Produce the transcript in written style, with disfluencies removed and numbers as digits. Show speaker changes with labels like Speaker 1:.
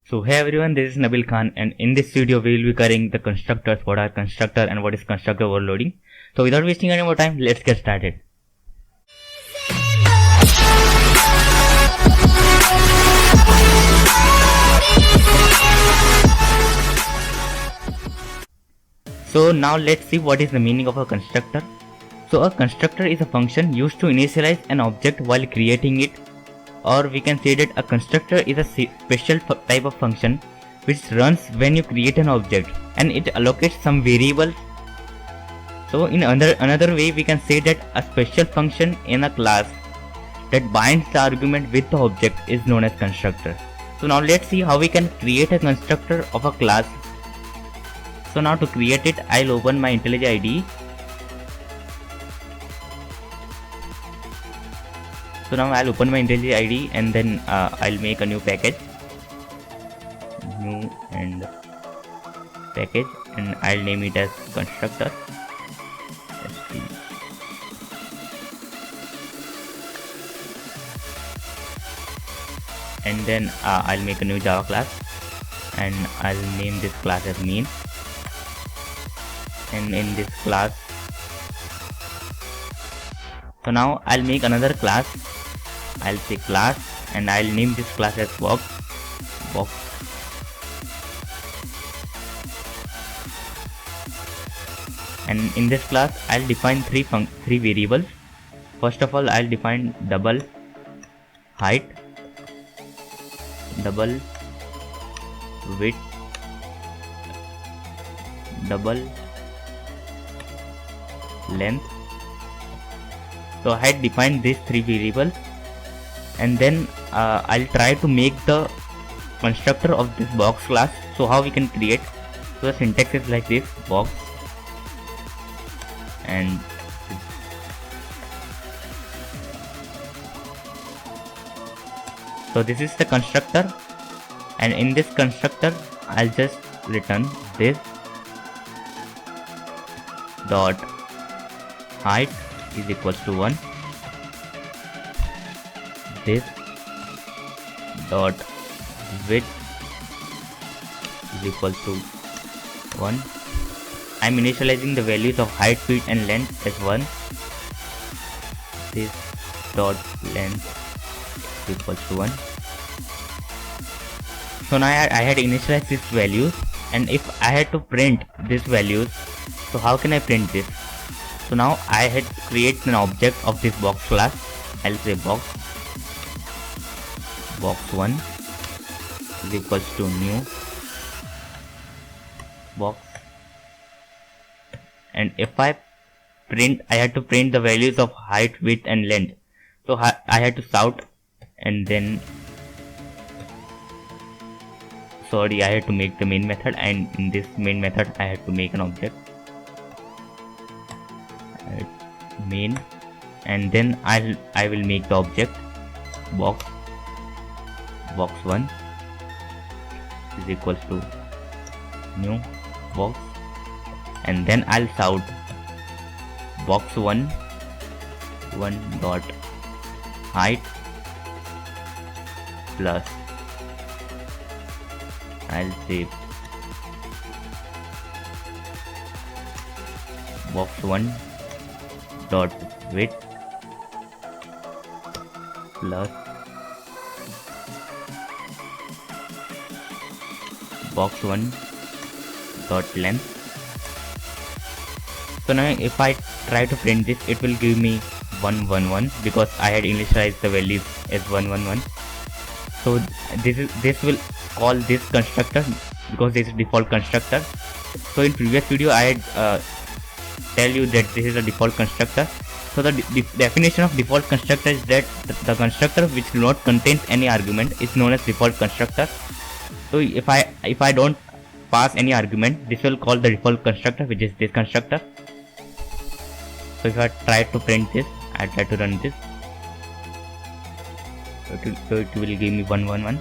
Speaker 1: So hey everyone, this is Nabil Khan, and in this video we will be covering the constructors, what are constructor and what is constructor overloading. So without wasting any more time, let's get started. So now let's see what is the meaning of a constructor. So a constructor is a function used to initialize an object while creating it, or we can say that a constructor is a special type of function which runs when you create an object and it allocates some variables. So in another way we can say that a special function in a class that binds the argument with the object is known as constructor. So now let's see how we can create a constructor of a class. So now to create it, I'll open my IntelliJ IDE. So now I'll open my IntelliJ IDE and then I'll make a new package, new and package, and I'll name it as constructor. And then I'll make a new Java class and I'll name this class as main. And in this class, so now I'll make another class. I'll say class and I'll name this class as box. And in this class I'll define three variables. First of all, I'll define double height, double width, double length. So I had defined these three variables, and then I'll try to make the constructor of this box class. So how we can create? So the syntax is like this: box, and so this is the constructor, and in this constructor I'll just return this dot height is equals to 1, this dot width is equals to 1. I'm initializing the values of height, width and length as 1. This dot length is equals to 1. So now I had initialized these values, and if I had to print these values, so how can I print this? So now I had created an object of this box class. I'll say box 1 is equals to new box, and if I had to print the values of height, width and length. So I had to shout, and then I had to make the main method, and in this main method I had to make an object main, and then I will make the object box 1 is equals to new box, and then I'll shout box 1 dot height plus, I'll say box 1 dot width plus box 1 dot length. So now if I try to print this, it will give me 111 because I had initialized the values as 111. So this will call this constructor because this is default constructor. So in previous video I had tell you that this is a default constructor. So the definition of default constructor is that the constructor which do not contain any argument is known as default constructor. So if I don't pass any argument, this will call the default constructor, which is this constructor. So if I try to print this, I try to run this, so it will give me 111.